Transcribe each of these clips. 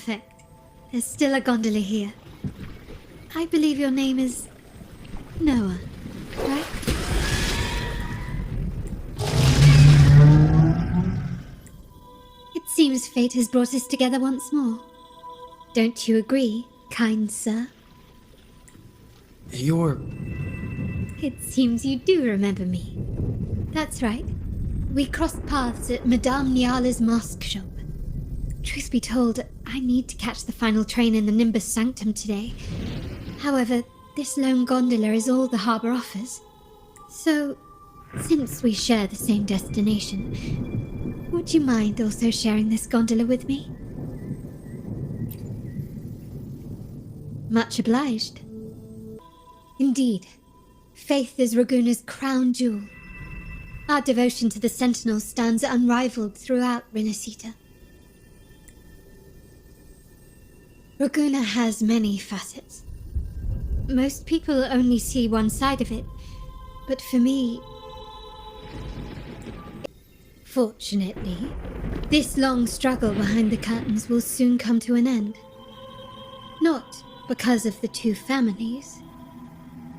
Perfect. There's still a gondola here. I believe your name is Noah, right? It seems fate has brought us together once more. Don't you agree, kind sir? You're... It seems you do remember me. That's right. We crossed paths at Madame Niala's mask shop. Truth be told, I need to catch the final train in the Nimbus Sanctum today. However, this lone gondola is all the harbour offers. So, since we share the same destination, would you mind also sharing this gondola with me? Much obliged. Indeed, faith is Raguna's crown jewel. Our devotion to the Sentinels stands unrivaled throughout Renacita. Raguna has many facets. Most people only see one side of it, but for me... Fortunately, this long struggle behind the curtains will soon come to an end. Not because of the two families,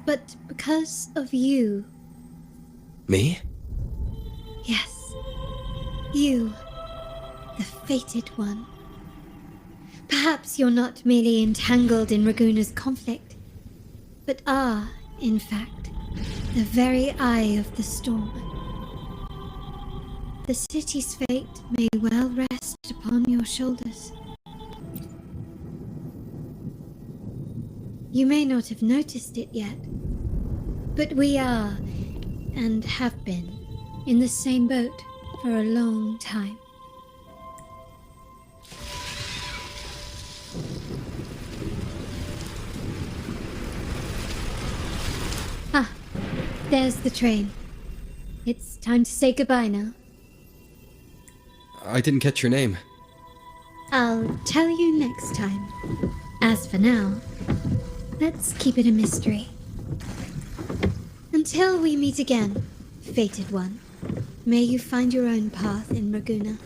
but because of you. Me? Yes, you, the fated one. Perhaps you're not merely entangled in Raguna's conflict, but are, in fact, the very eye of the storm. The city's fate may well rest upon your shoulders. You may not have noticed it yet, but we are, and have been, in the same boat for a long time. Ah, there's the train. It's time to say goodbye now. I didn't catch your name. I'll tell you next time. As for now, let's keep it a mystery. Until we meet again, fated one, may you find your own path in Raguna.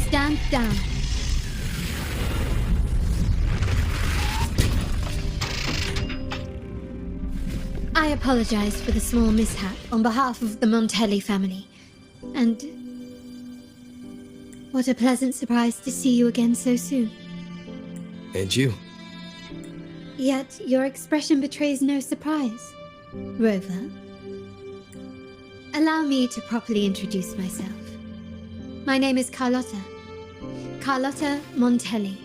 Stand down. I apologize for the small mishap on behalf of the Montelli family. And what a pleasant surprise to see you again so soon. And you. Yet your expression betrays no surprise, Rover. Allow me to properly introduce myself. My name is Carlotta. Carlotta Montelli.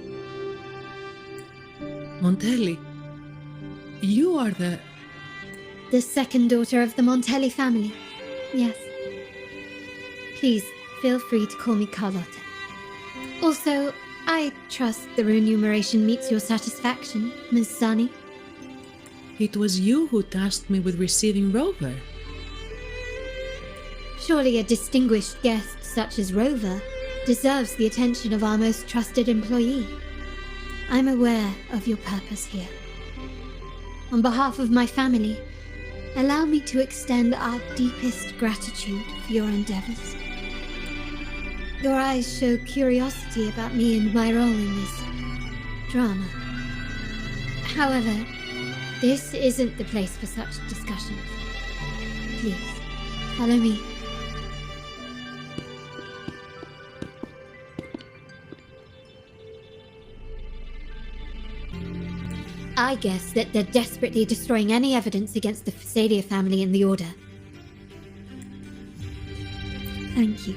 Montelli? You are The second daughter of the Montelli family. Yes. Please, feel free to call me Carlotta. Also, I trust the remuneration meets your satisfaction, Ms. Zani. It was you who tasked me with receiving Rover. Surely a distinguished guest such as Rover deserves the attention of our most trusted employee. I'm aware of your purpose here. On behalf of my family, allow me to extend our deepest gratitude for your endeavors. Your eyes show curiosity about me and my role in this drama. However, this isn't the place for such discussions. Please, follow me. I guess that they're desperately destroying any evidence against the Fasadia family in the Order. Thank you.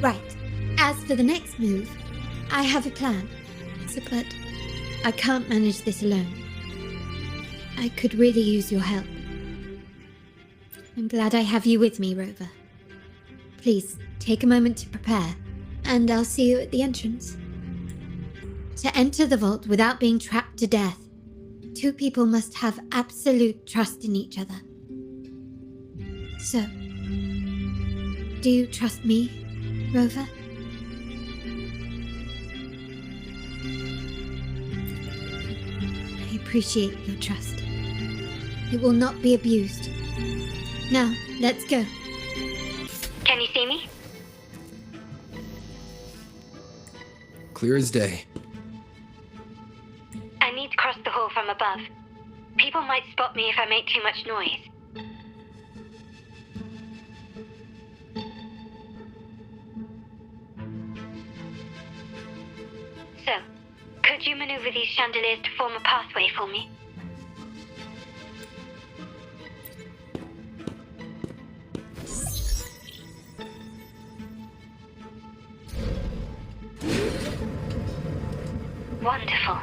Right, as for the next move, I have a plan. But I can't manage this alone. I could really use your help. I'm glad I have you with me, Rover. Please, take a moment to prepare, and I'll see you at the entrance. To enter the vault without being trapped to death, two people must have absolute trust in each other. So, do you trust me, Rover? appreciate your trust. It will not be abused. Now, let's go. Can you see me? Clear as day. I need to cross the hall from above. People might spot me if I make too much noise. So, could you maneuver these chandeliers to form a pathway for me? Wonderful.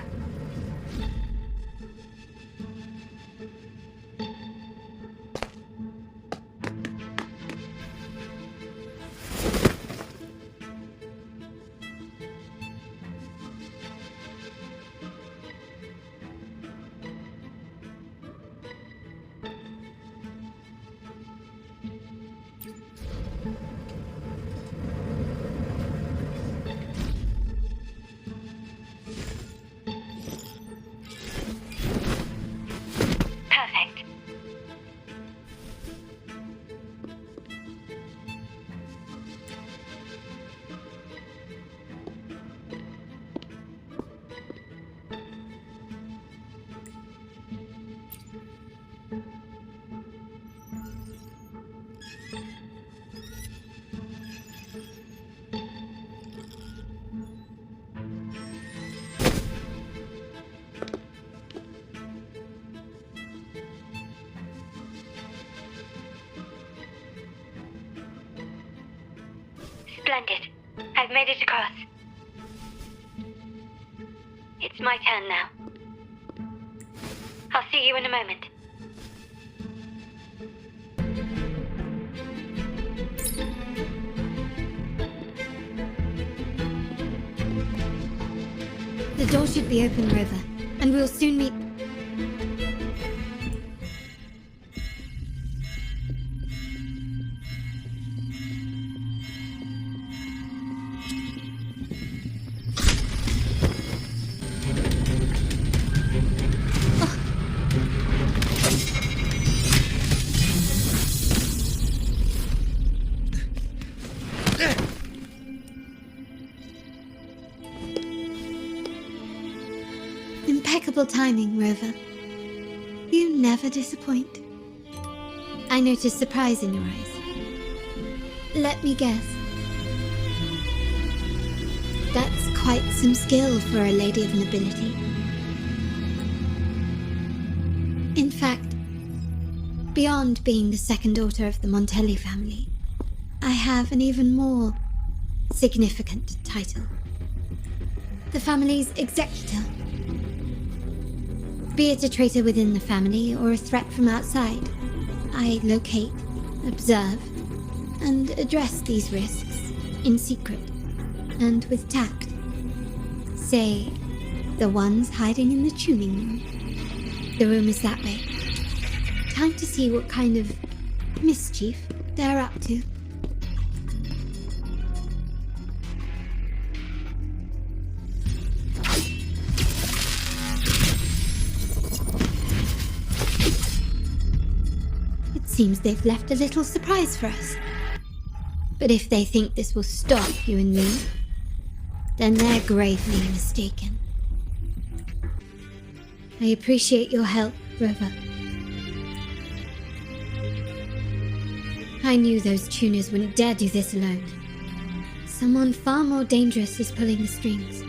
Perfect. Splendid. I've made it across. It's my turn now. I'll see you in a moment. The door should be open, Rover, and we'll soon meet... Impeccable timing, Rover. You never disappoint. I notice surprise in your eyes. Let me guess. That's quite some skill for a lady of nobility. In fact, beyond being the second daughter of the Montelli family, I have an even more significant title. The family's executor. Be it a traitor within the family or a threat from outside, I locate, observe, and address these risks in secret and with tact. Say, the ones hiding in the tuning room. The room is that way. Time to see what kind of mischief they're up to. Seems they've left a little surprise for us. But if they think this will stop you and me, then they're gravely mistaken. I appreciate your help, Rover. I knew those tuners wouldn't dare do this alone. Someone far more dangerous is pulling the strings.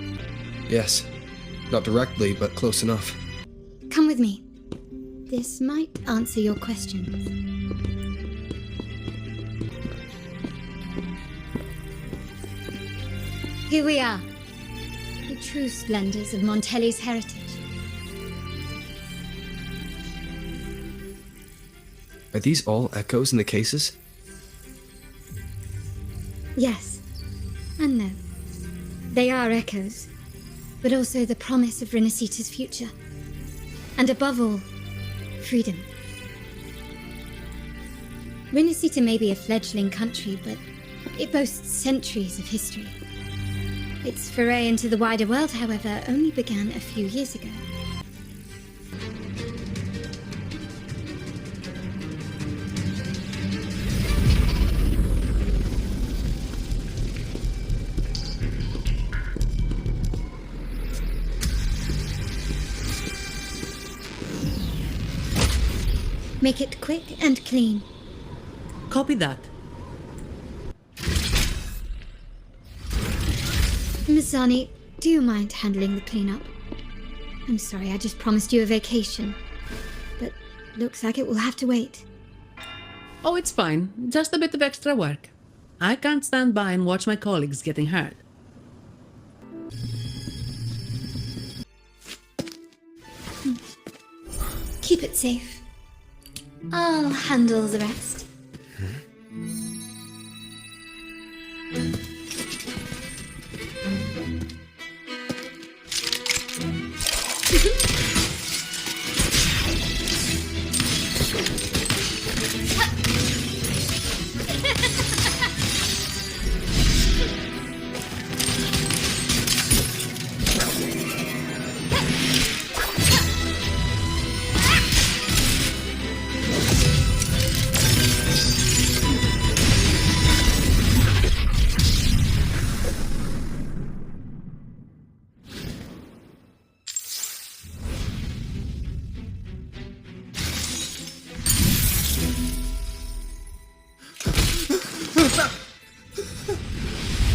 Yes. Not directly, but close enough. Come with me. This might answer your questions. Here we are, the true splendors of Montelli's heritage. Are these all echoes in the cases? Yes, and no. They are echoes, but also the promise of Renacita's future. And above all, freedom. Renacita may be a fledgling country, but it boasts centuries of history. Its foray into the wider world, however, only began a few years ago. Make it quick and clean. Copy that. Misani, do you mind handling the cleanup? I'm sorry, I just promised you a vacation. But looks like it will have to wait. Oh, it's fine. Just a bit of extra work. I can't stand by and watch my colleagues getting hurt. Keep it safe. I'll handle the rest.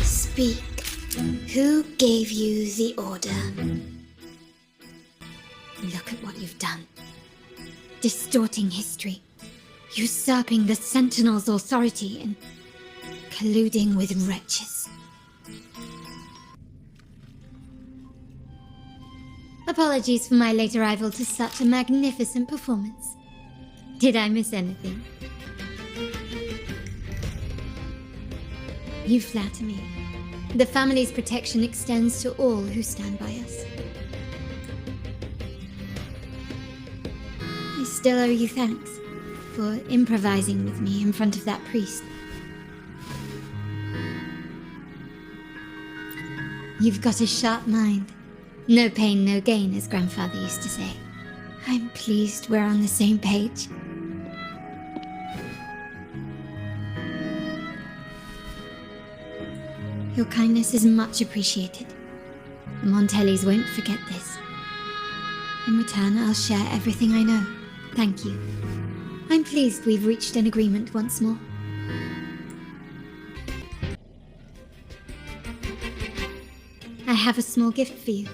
Speak. Who gave you the order? Look at what you've done. Distorting history. Usurping the Sentinel's authority and colluding with wretches. Apologies for my late arrival to such a magnificent performance. Did I miss anything? You flatter me. The family's protection extends to all who stand by us. I still owe you thanks for improvising with me in front of that priest. You've got a sharp mind. No pain, no gain, as Grandfather used to say. I'm pleased we're on the same page. Your kindness is much appreciated. The Montellis won't forget this. In return, I'll share everything I know. Thank you. I'm pleased we've reached an agreement once more. I have a small gift for you.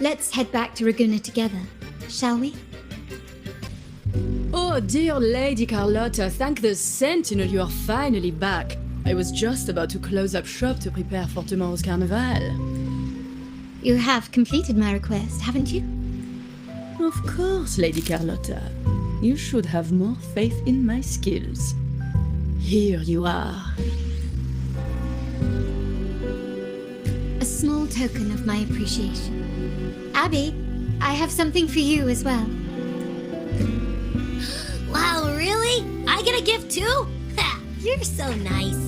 Let's head back to Raguna together, shall we? Oh, dear Lady Carlotta, thank the Sentinel you are finally back. I was just about to close up shop to prepare for tomorrow's carnival. You have completed my request, haven't you? Of course, Lady Carlotta. You should have more faith in my skills. Here you are. A small token of my appreciation. Abby, I have something for you as well. Wow, really? I get a gift too? Ha, you're so nice.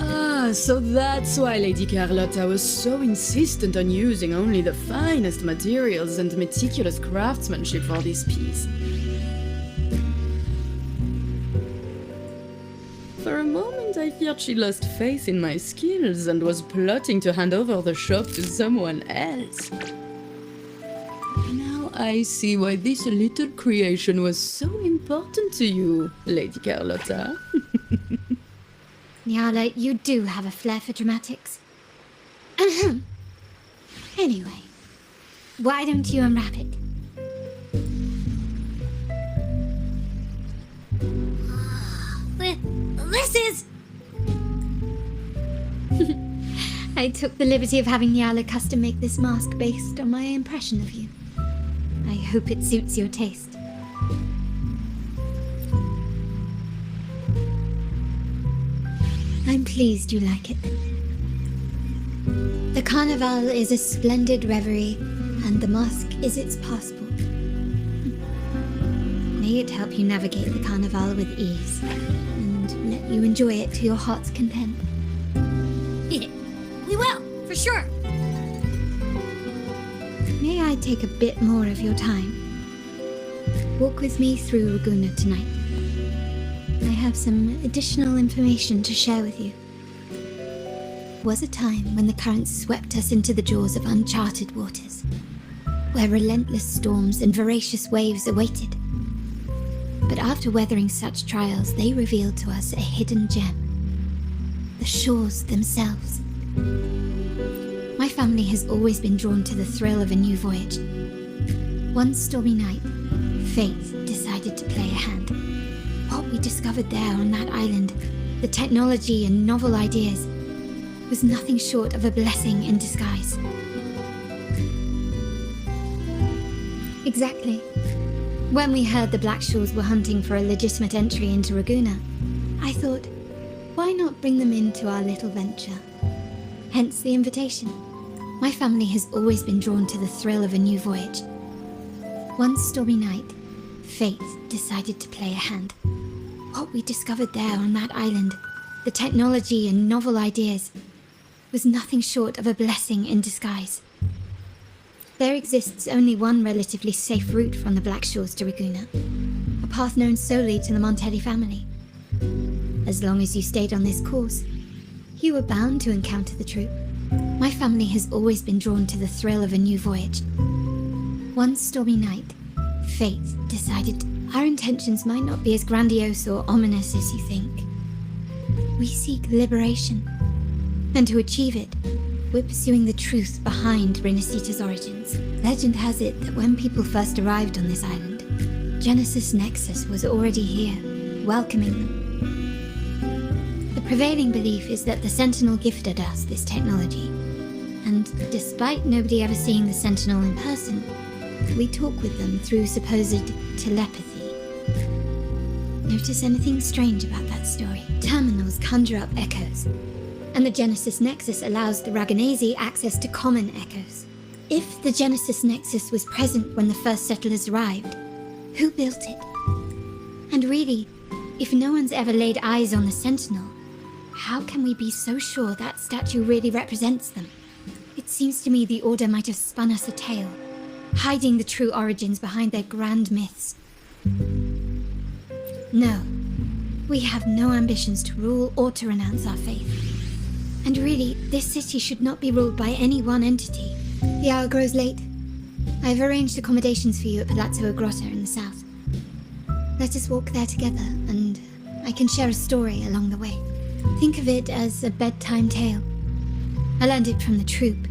Ah, so that's why Lady Carlotta was so insistent on using only the finest materials and meticulous craftsmanship for this piece. For a moment I feared she lost faith in my skills and was plotting to hand over the shop to someone else. Now I see why this little creation was so important to you, Lady Carlotta. Nyala, you do have a flair for dramatics. Anyway, why don't you unwrap it? This is... I took the liberty of having Nyala custom make this mask based on my impression of you. I hope it suits your taste. I'm pleased you like it. The carnival is a splendid reverie, and the mask is its passport. May it help you navigate the carnival with ease, and let you enjoy it to your heart's content. We will, for sure. May I take a bit more of your time? Walk with me through Raguna tonight. I have some additional information to share with you. There was a time when the currents swept us into the jaws of uncharted waters, where relentless storms and voracious waves awaited. But after weathering such trials, they revealed to us a hidden gem. The shores themselves. My family has always been drawn to the thrill of a new voyage. One stormy night, fate decided to play a hand. What we discovered there on that island, the technology and novel ideas, was nothing short of a blessing in disguise. Exactly. When we heard the Blackshaws were hunting for a legitimate entry into Raguna, I thought, why not bring them into our little venture? Hence the invitation. My family has always been drawn to the thrill of a new voyage. One stormy night, fate decided to play a hand. What we discovered there on that island, the technology and novel ideas, was nothing short of a blessing in disguise. There exists only one relatively safe route from the Blackshaws to Raguna, a path known solely to the Montelli family. As long as you stayed on this course, you were bound to encounter the troop. My family has always been drawn to the thrill of a new voyage. One stormy night, fate decided our intentions might not be as grandiose or ominous as you think. We seek liberation, and to achieve it, we're pursuing the truth behind Renacita's origins. Legend has it that when people first arrived on this island, Genesis Nexus was already here, welcoming them. The prevailing belief is that the Sentinel gifted us this technology, and despite nobody ever seeing the Sentinel in person, we talk with them through supposed telepathy. Notice anything strange about that story? Terminals conjure up echoes, and the Genesis Nexus allows the Raganese access to common echoes. If the Genesis Nexus was present when the first settlers arrived, who built it? And really, if no one's ever laid eyes on the Sentinel, how can we be so sure that statue really represents them? It seems to me the Order might have spun us a tale, hiding the true origins behind their grand myths. No, we have no ambitions to rule or to renounce our faith. And really, this city should not be ruled by any one entity. The hour grows late. I've arranged accommodations for you at Palazzo Grotta in the south. Let us walk there together, and I can share a story along the way. Think of it as a bedtime tale. I learned it from the troop.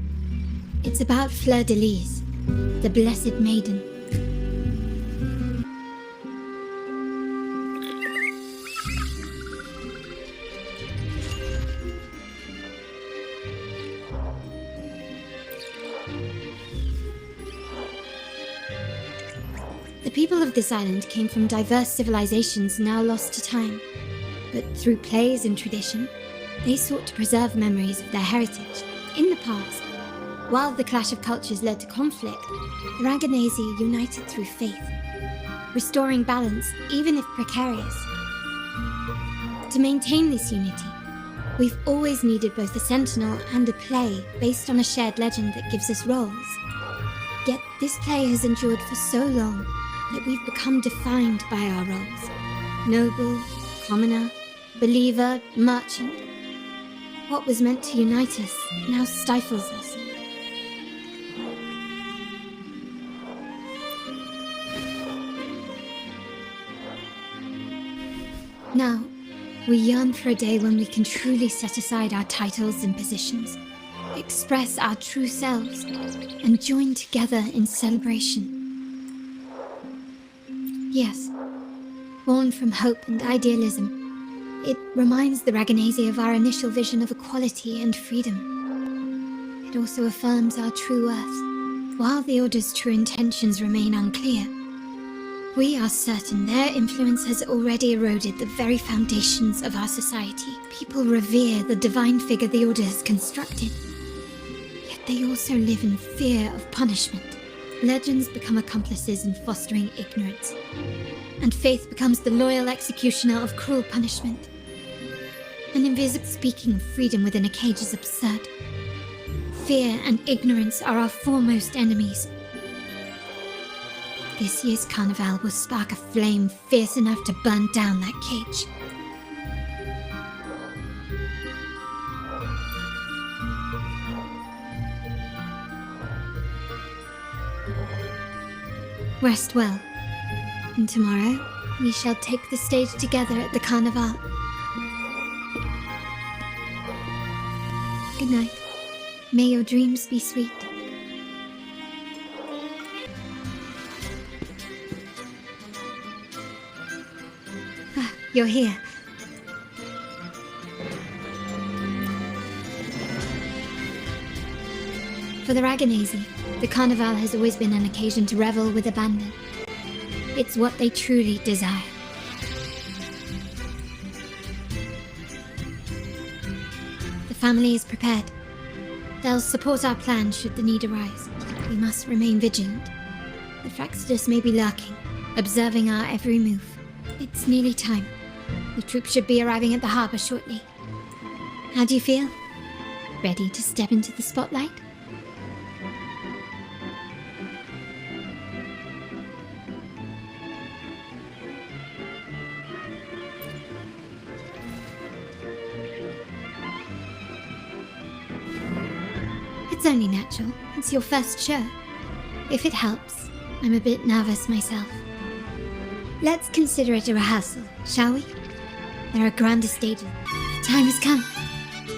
It's about Fleur de Lis, the Blessed Maiden. The people of this island came from diverse civilizations now lost to time, but through plays and tradition, they sought to preserve memories of their heritage. In the past, while the clash of cultures led to conflict, the Raganese united through faith, restoring balance even if precarious. To maintain this unity, we've always needed both a sentinel and a play based on a shared legend that gives us roles. Yet this play has endured for so long that we've become defined by our roles. Noble, commoner, believer, merchant. What was meant to unite us now stifles us. Now, we yearn for a day when we can truly set aside our titles and positions, express our true selves, and join together in celebration. Yes, born from hope and idealism, it reminds the Raganese of our initial vision of equality and freedom. It also affirms our true worth. While the Order's true intentions remain unclear, we are certain their influence has already eroded the very foundations of our society. People revere the divine figure the Order has constructed, yet they also live in fear of punishment. Legends become accomplices in fostering ignorance, and faith becomes the loyal executioner of cruel punishment. An invisible speaking of freedom within a cage is absurd. Fear and ignorance are our foremost enemies. This year's carnival will spark a flame fierce enough to burn down that cage. Rest well, and tomorrow we shall take the stage together at the Carnival. Good night. May your dreams be sweet. Ah, you're here. For the Raganese, the Carnival has always been an occasion to revel with abandon. It's what they truly desire. The family is prepared. They'll support our plan should the need arise. We must remain vigilant. The Fraxidus may be lurking, observing our every move. It's nearly time. The troops should be arriving at the harbor shortly. How do you feel? Ready to step into the spotlight? It's only natural. It's your first show. If it helps, I'm a bit nervous myself. Let's consider it a rehearsal, shall we? There are grander stages. The time has come.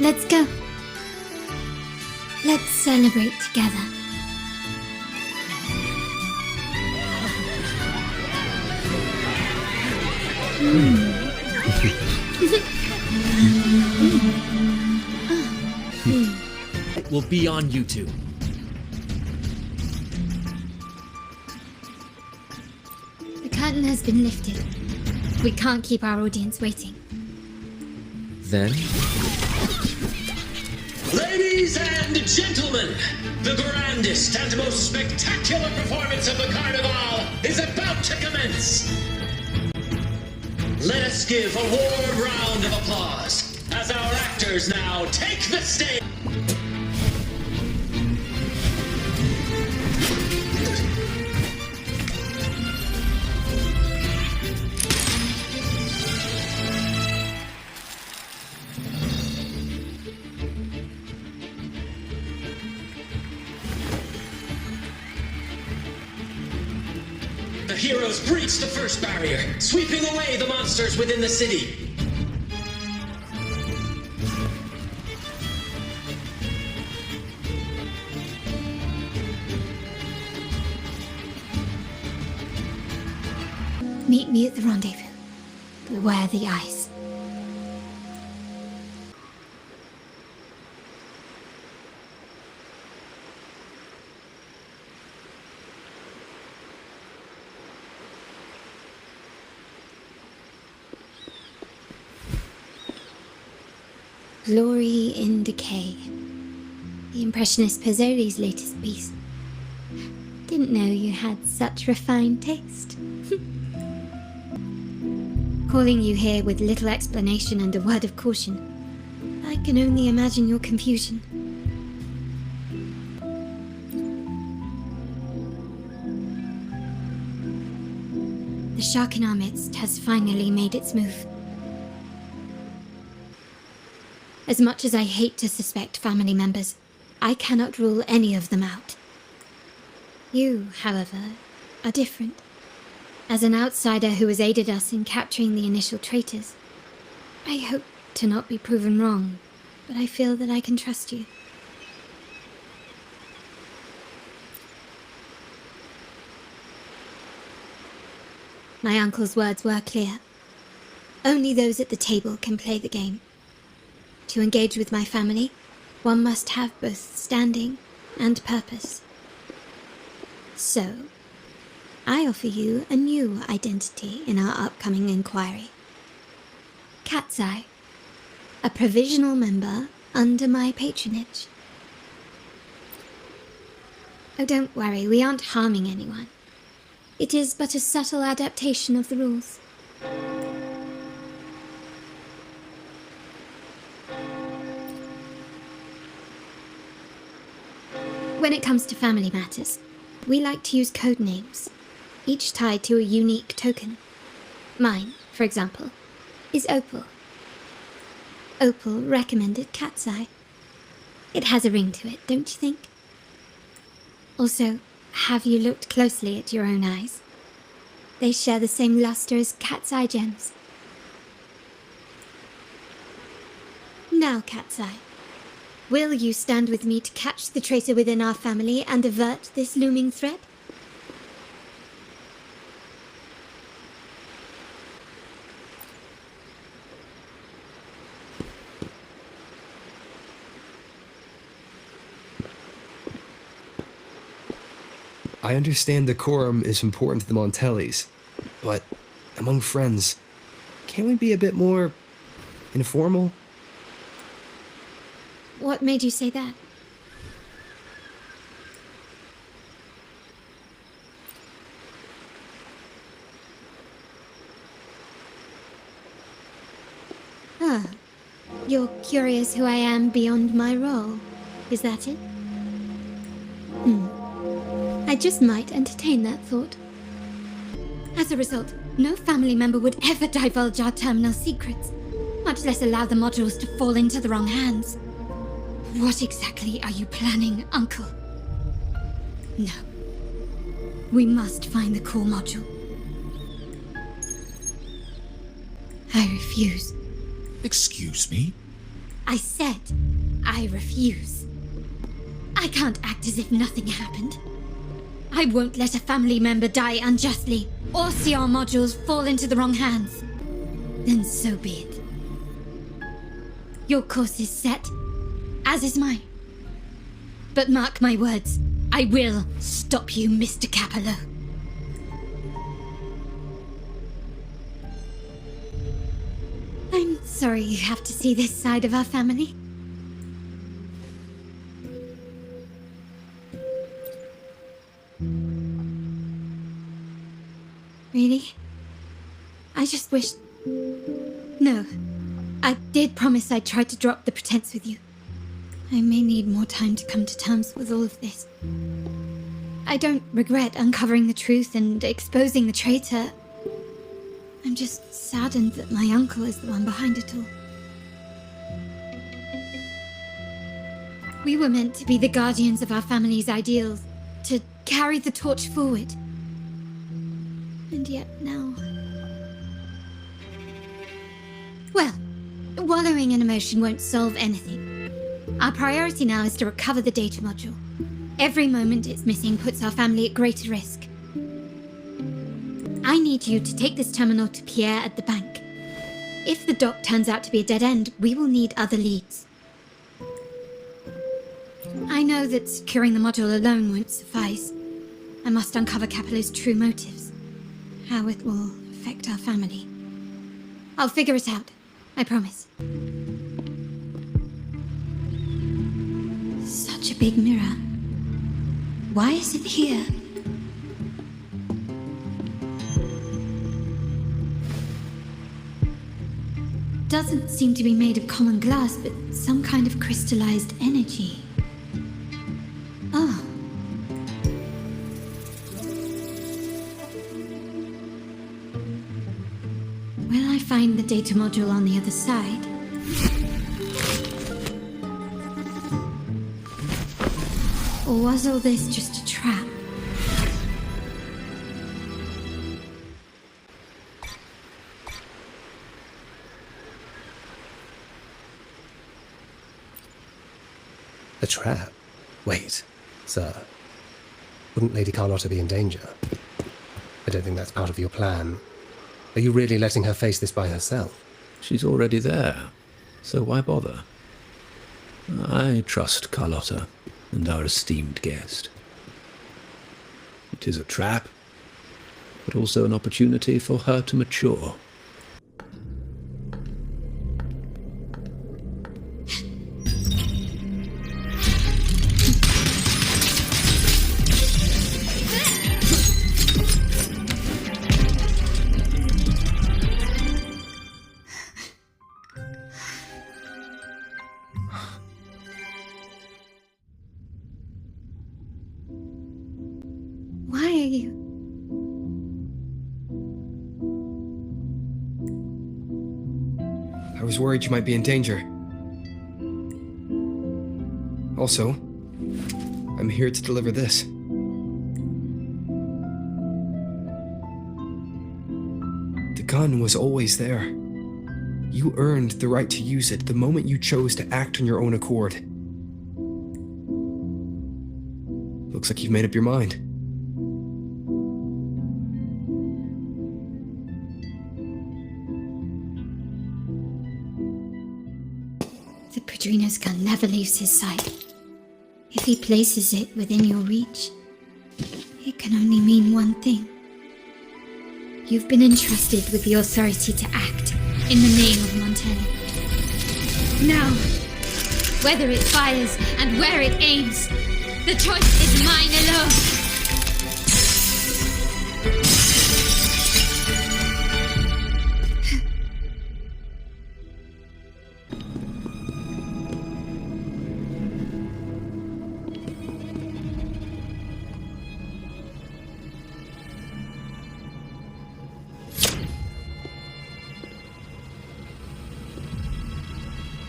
Let's go. Let's celebrate together. It will be on YouTube. The curtain has been lifted. We can't keep our audience waiting. Then, Ladies and gentlemen, the grandest and most spectacular performance of the Carnival is about to commence. Let us give a warm round of applause as our actors now take the stage. The heroes breach the first barrier, sweeping away the monsters within the city. Meet me at the rendezvous. Beware the ice. Glory in Decay. The Impressionist Pizzoli's latest piece. Didn't know you had such refined taste. Calling you here with little explanation and a word of caution. I can only imagine your confusion. The shark in our midst has finally made its move. As much as I hate to suspect family members, I cannot rule any of them out. You, however, are different. As an outsider who has aided us in capturing the initial traitors, I hope to not be proven wrong, but I feel that I can trust you. My uncle's words were clear. Only those at the table can play the game. To engage with my family, one must have both standing and purpose. So, I offer you a new identity in our upcoming inquiry. Cat's Eye, a provisional member under my patronage. Oh, don't worry, we aren't harming anyone. It is but a subtle adaptation of the rules. When it comes to family matters, we like to use code names, each tied to a unique token. Mine, for example, is Opal. Opal recommended Cat's Eye. It has a ring to it, don't you think? Also, have you looked closely at your own eyes? They share the same luster as cat's eye gems. Now, Cat's Eye, will you stand with me to catch the traitor within our family and avert this looming threat? I understand decorum is important to the Montellis, but among friends, can't we be a bit more informal? What made you say that? Ah, you're curious who I am beyond my role. Is that it? I just might entertain that thought. As a result, no family member would ever divulge our terminal secrets, much less allow the modules to fall into the wrong hands. What exactly are you planning, Uncle? No. We must find the core module. I refuse. Excuse me? I said I refuse. I can't act as if nothing happened. I won't let a family member die unjustly, or see our modules fall into the wrong hands. Then so be it. Your course is set, as is mine. But mark my words, I will stop you, Mr. Capello. I'm sorry you have to see this side of our family. Really? I just wish... No. I did promise I'd try to drop the pretense with you. I may need more time to come to terms with all of this. I don't regret uncovering the truth and exposing the traitor. I'm just saddened that my uncle is the one behind it all. We were meant to be the guardians of our family's ideals, to carry the torch forward. And yet now... Well, wallowing in emotion won't solve anything. Our priority now is to recover the data module. Every moment it's missing puts our family at greater risk. I need you to take this terminal to Pierre at the bank. If the dock turns out to be a dead end, we will need other leads. I know that securing the module alone won't suffice. I must uncover Capello's true motives. How it will affect our family. I'll figure it out. I promise. Such a big mirror. Why is it here? Doesn't seem to be made of common glass, but some kind of crystallized energy. Oh. Will I find the data module on the other side? Or was all this just a trap? A trap? Wait, sir. Wouldn't Lady Carlotta be in danger? I don't think that's part of your plan. Are you really letting her face this by herself? She's already there, so why bother? I trust Carlotta and our esteemed guest. It is a trap, but also an opportunity for her to mature. Why are you... I was worried you might be in danger. Also, I'm here to deliver this. gun was always there. You earned the right to use it the moment you chose to act on your own accord. Looks like you've made up your mind. The Padrino's gun never leaves his side. If he places it within your reach, it can only mean one thing. You've been entrusted with the authority to act in the name of Montelli. Now, whether it fires and where it aims, the choice is mine alone.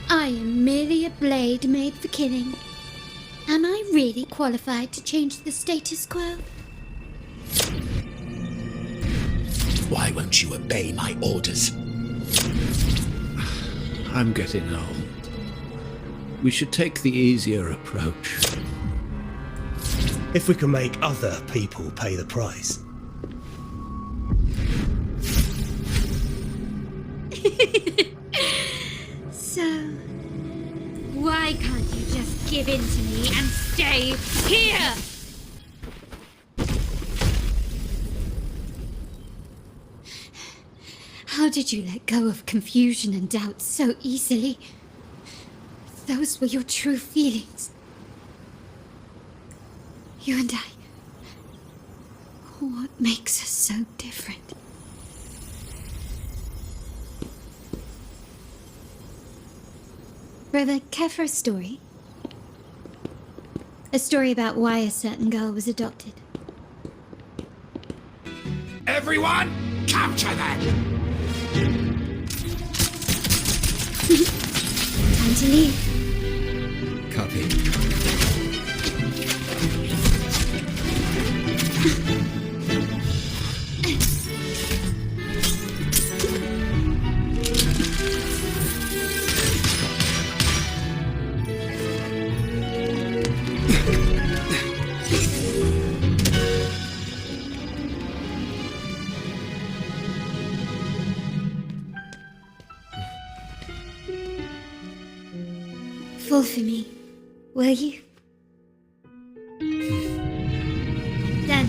I am merely a blade made for killing. Am I really qualified to change the status quo? Why won't you obey my orders? I'm getting old. We should take the easier approach. If we can make other people pay the price. So, why can't you just give in to me and stay here? How did you let go of confusion and doubt so easily? Those were your true feelings. You and I. What makes us so different? Rover, care for a story? A story about why a certain girl was adopted. Everyone, capture them! Time to leave. Copy. Fall for me, will you? Then,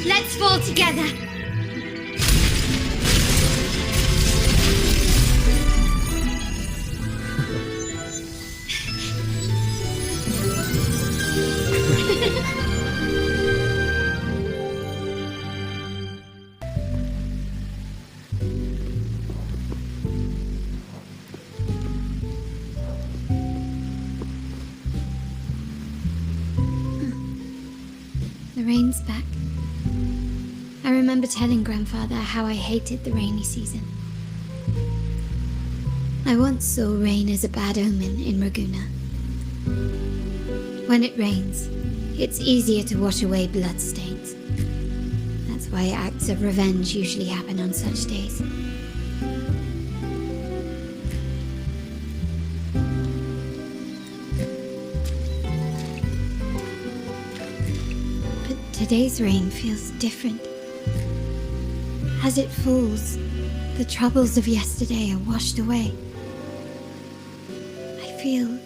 let's fall together! The rain's back. I remember telling Grandfather how I hated the rainy season. I once saw rain as a bad omen in Raguna. When it rains, it's easier to wash away bloodstains. That's why acts of revenge usually happen on such days. Today's rain feels different. As it falls, the troubles of yesterday are washed away. I feel...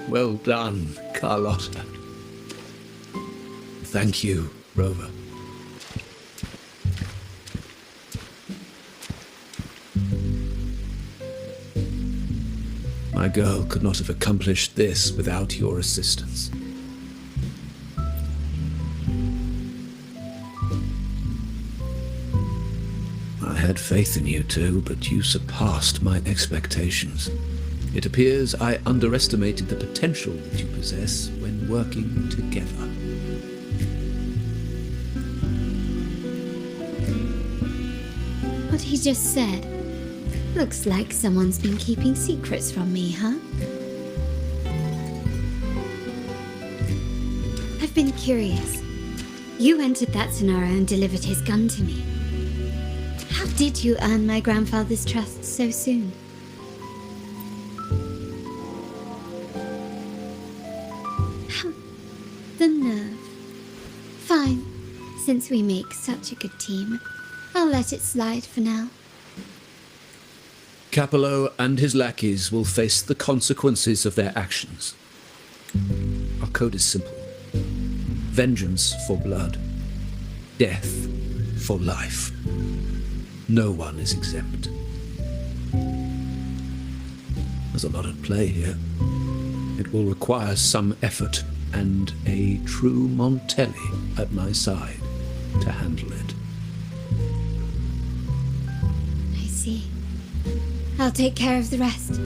Well done, Carlotta. Thank you, Rover. My girl could not have accomplished this without your assistance. I had faith in you too, but you surpassed my expectations. It appears I underestimated the potential that you possess when working together. What he just said. Looks like someone's been keeping secrets from me, huh? I've been curious. You entered that scenario and delivered his gun to me. How did you earn my grandfather's trust so soon? The nerve. Fine. Since we make such a good team, I'll let it slide for now. Capello and his lackeys will face the consequences of their actions. Our code is simple. Vengeance for blood. Death for life. No one is exempt. There's a lot at play here. It will require some effort and a true Montelli at my side to handle it. I see. I'll take care of the rest.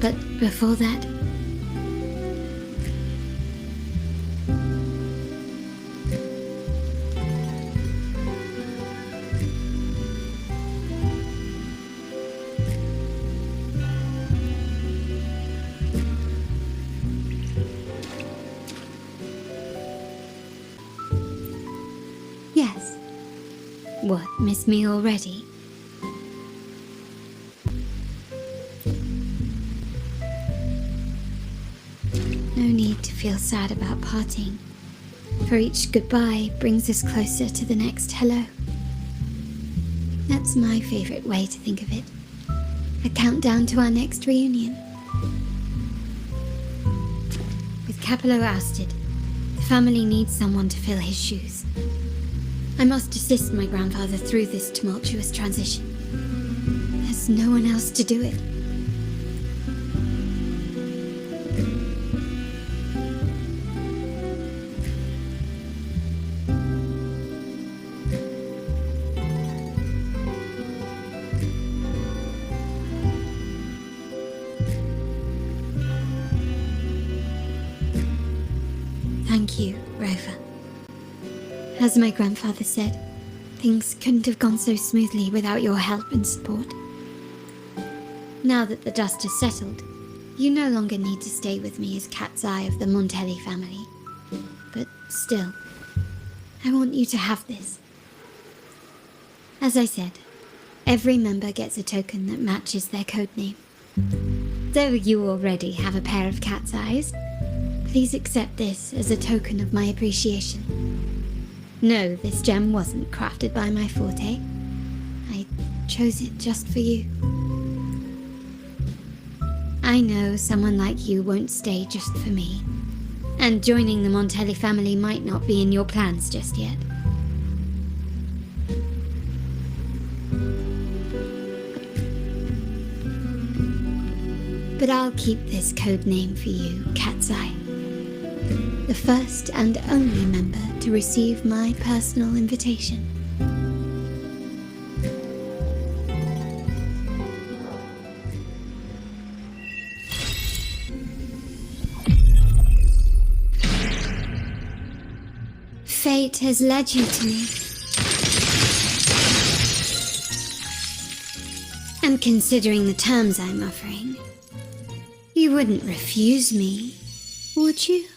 But before that... Yes. What, miss me already? No need to feel sad about parting, for each goodbye brings us closer to the next hello. That's my favorite way to think of it. A countdown to our next reunion. With Capello ousted, the family needs someone to fill his shoes. I must assist my grandfather through this tumultuous transition. There's no one else to do it. Thank you, Rover. As my grandfather said, things couldn't have gone so smoothly without your help and support. Now that the dust has settled, you no longer need to stay with me as cat's eye of the Montelli family. But still, I want you to have this. As I said, every member gets a token that matches their codename. Though you already have a pair of cat's eyes, please accept this as a token of my appreciation. No, this gem wasn't crafted by my forte. I chose it just for you. I know someone like you won't stay just for me, and joining the Montelli family might not be in your plans just yet. But I'll keep this code name for you, Cat's Eye. The first and only member to receive my personal invitation. Fate has led you to me. And considering the terms I'm offering, you wouldn't refuse me, would you?